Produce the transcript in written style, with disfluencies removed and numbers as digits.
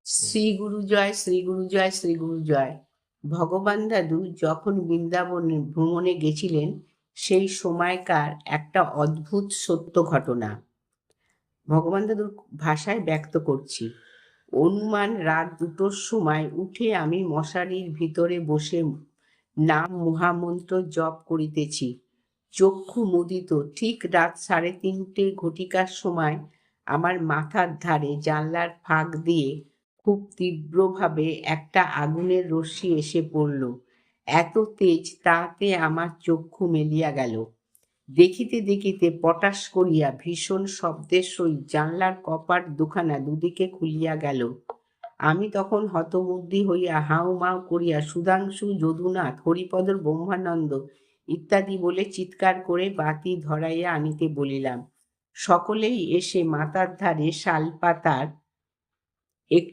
শ্রী গুরু জয়, শ্রী গুরু জয়, শ্রী গুরু জয়। ভগবান দাদু যখন বৃন্দাবনে ভ্রমণে গেছিলেন সেই সময়কার একটা অদ্ভুত সত্য ঘটনা ভগবান দাদুর ভাষায় ব্যক্ত করছি। অনুমান রাত 2টোর সময় উঠে আমি মশারির ভিতরে বসে নাম মহামন্ত্র জপ করিতেছি। চক্ষু মুদিত। ঠিক রাত 3:30 ঘটিকার সময় আমার মাথার ধারে জানলার ফাঁক দিয়ে খুব তীব্রভাবে একটা আগুনের রশ্মি এসে পড়ল। এত তেজ তাতে আমার চক্ষু মেলিয়া গেল। দেখিতে দেখিতে পটাশ করিয়া ভীষণ শব্দের সহিত জানলার কপাট দুখানা দুদিকে খুলিয়া গেল। আমি তখন হতবুদ্ধি হইয়া হাউমাউ করিয়া সুধাংশু, যদুনাথ, হরিপদর, ব্রহ্মানন্দ ইত্যাদি বলে চিৎকার করে বাতি ধরাইয়া আনিতে বলিলাম। সকলেই এসে মাথার ধারে শালপাতার একটি